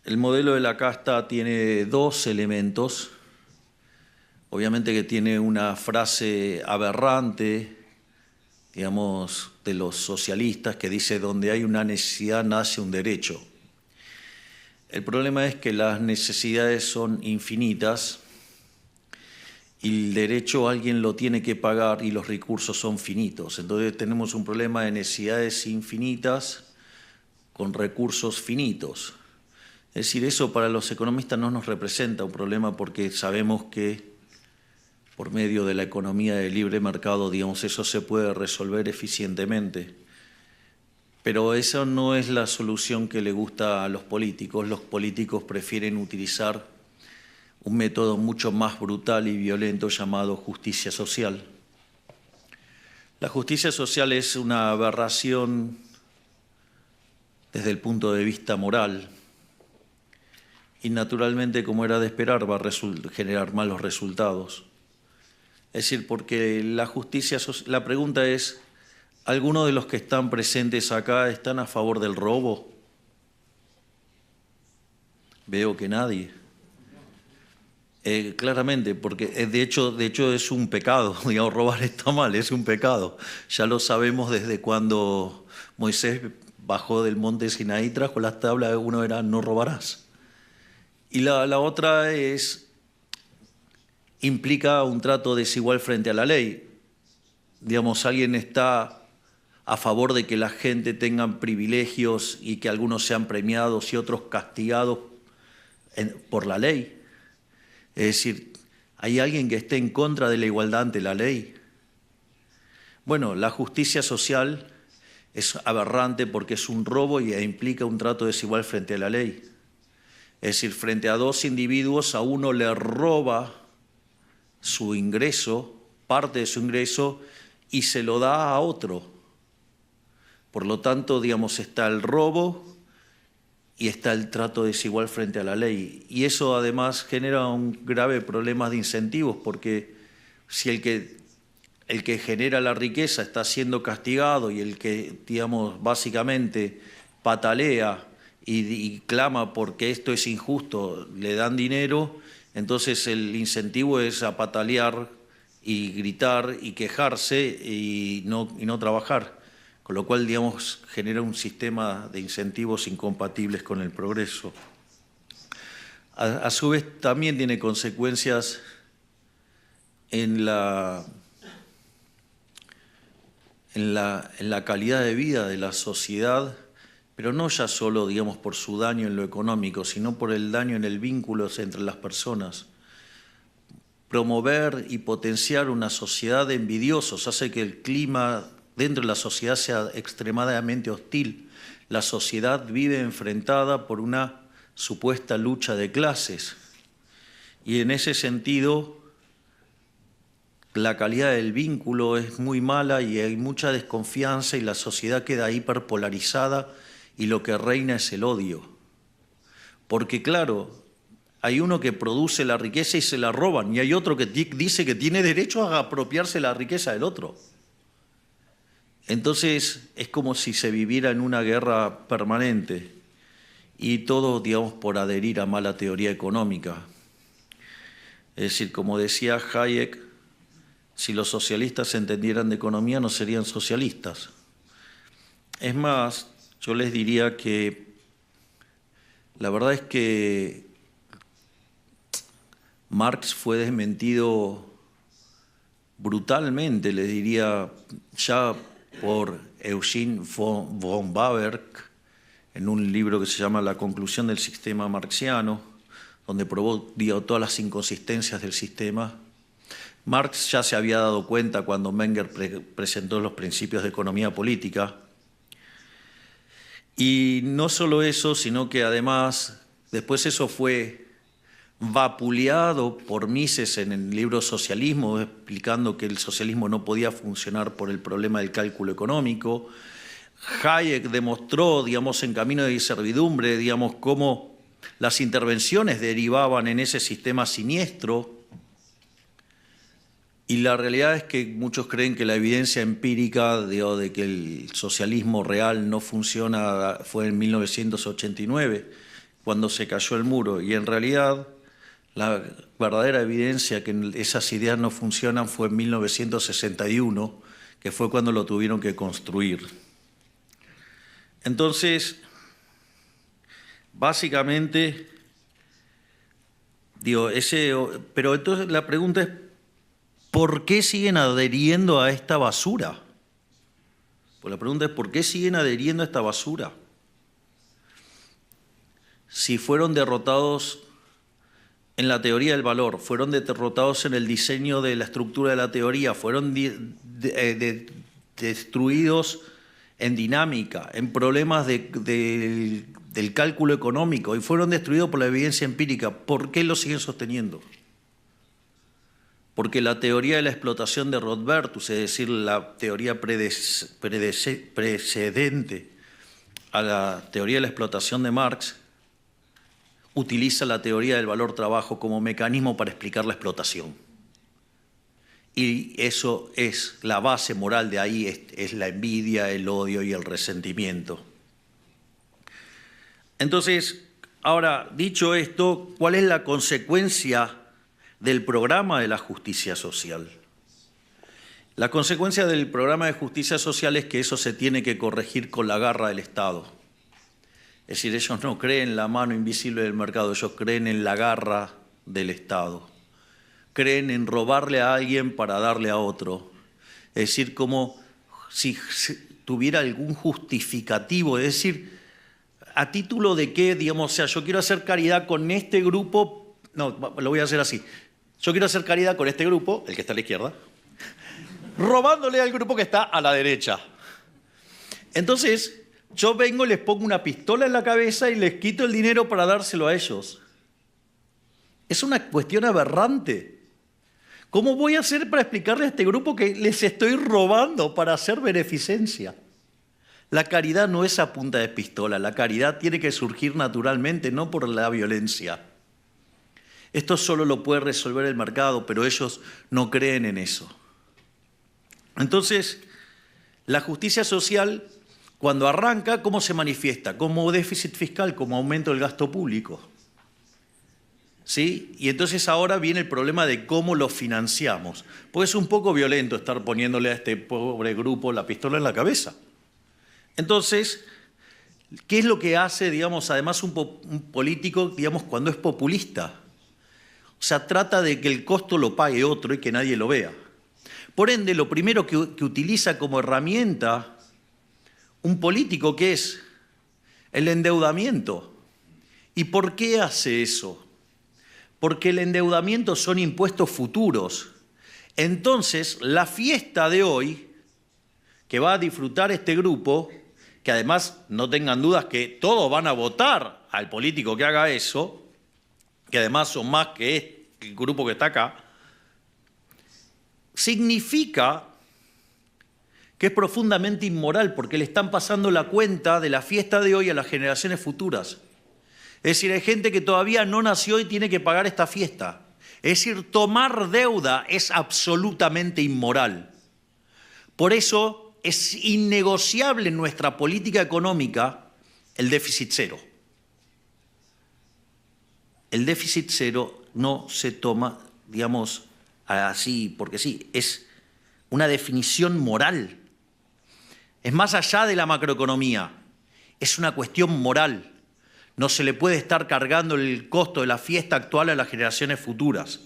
El modelo de la casta tiene dos elementos. Obviamente que tiene una frase aberrante, digamos, de los socialistas que dice: donde hay una necesidad nace un derecho. El problema es que las necesidades son infinitas y el derecho alguien lo tiene que pagar y los recursos son finitos. Entonces tenemos un problema de necesidades infinitas con recursos finitos. Es decir, eso para los economistas no nos representa un problema porque sabemos que por medio de la economía de libre mercado, digamos, eso se puede resolver eficientemente. Pero esa no es la solución que le gusta a los políticos. Los políticos prefieren utilizar un método mucho más brutal y violento llamado justicia social. La justicia social es una aberración desde el punto de vista moral y naturalmente, como era de esperar, va a generar malos resultados. Es decir, porque la justicia social, la pregunta es: ¿algunos de los que están presentes acá están a favor del robo? Veo que nadie. Claramente, porque de hecho es un pecado, digamos, robar está mal, es un pecado. Ya lo sabemos desde cuando Moisés bajó del monte Sinaí, trajo las tablas, uno era no robarás. Y la otra implica un trato desigual frente a la ley. Digamos, alguien está a favor de que la gente tenga privilegios y que algunos sean premiados y otros castigados por la ley. Es decir, ¿hay alguien que esté en contra de la igualdad ante la ley? Bueno, la justicia social es aberrante porque es un robo y implica un trato desigual frente a la ley. Es decir, frente a dos individuos, a uno le roba su ingreso, parte de su ingreso, y se lo da a otro. Por lo tanto, digamos, está el robo y está el trato desigual frente a la ley. Y eso además genera un grave problema de incentivos, porque si el que genera la riqueza está siendo castigado y el que, digamos, básicamente patalea y clama porque esto es injusto, le dan dinero, entonces el incentivo es a patalear y gritar y quejarse y no trabajar. Con lo cual, digamos, genera un sistema de incentivos incompatibles con el progreso. A su vez, también tiene consecuencias en la calidad de vida de la sociedad, pero no ya solo, digamos, por su daño en lo económico, sino por el daño en el vínculo entre las personas. Promover y potenciar una sociedad de envidiosos hace que el clima dentro de la sociedad sea extremadamente hostil. La sociedad vive enfrentada por una supuesta lucha de clases y en ese sentido la calidad del vínculo es muy mala y hay mucha desconfianza y la sociedad queda hiperpolarizada y lo que reina es el odio. Porque claro, hay uno que produce la riqueza y se la roban y hay otro que dice que tiene derecho a apropiarse la riqueza del otro. Entonces es como si se viviera en una guerra permanente y todo, digamos, por adherir a mala teoría económica. Es decir, como decía Hayek, si los socialistas entendieran de economía no serían socialistas. Es más, yo les diría que la verdad es que Marx fue desmentido brutalmente, les diría, ya por Eugene von Bawerk, en un libro que se llama La conclusión del sistema marxiano, donde probó, digo, todas las inconsistencias del sistema. Marx ya se había dado cuenta cuando Menger presentó los principios de economía política. Y no solo eso, sino que además, después eso fue vapuleado por Mises en el libro Socialismo, explicando que el socialismo no podía funcionar por el problema del cálculo económico. Hayek demostró, digamos, en Camino de Servidumbre, digamos, cómo las intervenciones derivaban en ese sistema siniestro. Y la realidad es que muchos creen que la evidencia empírica de que el socialismo real no funciona fue en 1989, cuando se cayó el muro. Y en realidad la verdadera evidencia que esas ideas no funcionan fue en 1961, que fue cuando lo tuvieron que construir. Entonces, básicamente, pero entonces la pregunta es, ¿por qué siguen adheriendo a esta basura? Pues la pregunta es, ¿por qué siguen adheriendo a esta basura? Si fueron derrotados en la teoría del valor, fueron derrotados en el diseño de la estructura de la teoría, fueron destruidos en dinámica, en problemas del cálculo económico, y fueron destruidos por la evidencia empírica, ¿por qué lo siguen sosteniendo? Porque la teoría de la explotación de Rothbertus, es decir, la teoría precedente a la teoría de la explotación de Marx, utiliza la teoría del valor-trabajo como mecanismo para explicar la explotación. Y eso es la base moral de ahí, es la envidia, el odio y el resentimiento. Entonces, ahora, dicho esto, ¿cuál es la consecuencia del programa de la justicia social? La consecuencia del programa de justicia social es que eso se tiene que corregir con la garra del Estado. Es decir, ellos no creen en la mano invisible del mercado, ellos creen en la garra del Estado. Creen en robarle a alguien para darle a otro. Es decir, como si tuviera algún justificativo, es decir, ¿a título de qué? Digamos, o sea, yo quiero hacer caridad con este grupo, no, lo voy a hacer así. Yo quiero hacer caridad con este grupo, el que está a la izquierda, robándole al grupo que está a la derecha. Entonces, yo vengo, les pongo una pistola en la cabeza y les quito el dinero para dárselo a ellos. Es una cuestión aberrante. ¿Cómo voy a hacer para explicarle a este grupo que les estoy robando para hacer beneficencia? La caridad no es a punta de pistola, la caridad tiene que surgir naturalmente, no por la violencia. Esto solo lo puede resolver el mercado, pero ellos no creen en eso. Entonces, la justicia social, cuando arranca, ¿cómo se manifiesta? Como déficit fiscal, como aumento del gasto público. ¿Sí? Y entonces ahora viene el problema de cómo lo financiamos. Pues es un poco violento estar poniéndole a este pobre grupo la pistola en la cabeza. Entonces, ¿qué es lo que hace, digamos, además un político, digamos, cuando es populista? O sea, trata de que el costo lo pague otro y que nadie lo vea. Por ende, lo primero que utiliza como herramienta un político, que es el endeudamiento. ¿Y por qué hace eso? Porque el endeudamiento son impuestos futuros. Entonces, la fiesta de hoy, que va a disfrutar este grupo, que además no tengan dudas que todos van a votar al político que haga eso, que además son más que el grupo que está acá, significa que es profundamente inmoral porque le están pasando la cuenta de la fiesta de hoy a las generaciones futuras. Es decir, hay gente que todavía no nació y tiene que pagar esta fiesta. Es decir, tomar deuda es absolutamente inmoral. Por eso es innegociable en nuestra política económica el déficit cero. El déficit cero no se toma, digamos, así porque sí, es una definición moral. Es más allá de la macroeconomía, es una cuestión moral. No se le puede estar cargando el costo de la fiesta actual a las generaciones futuras.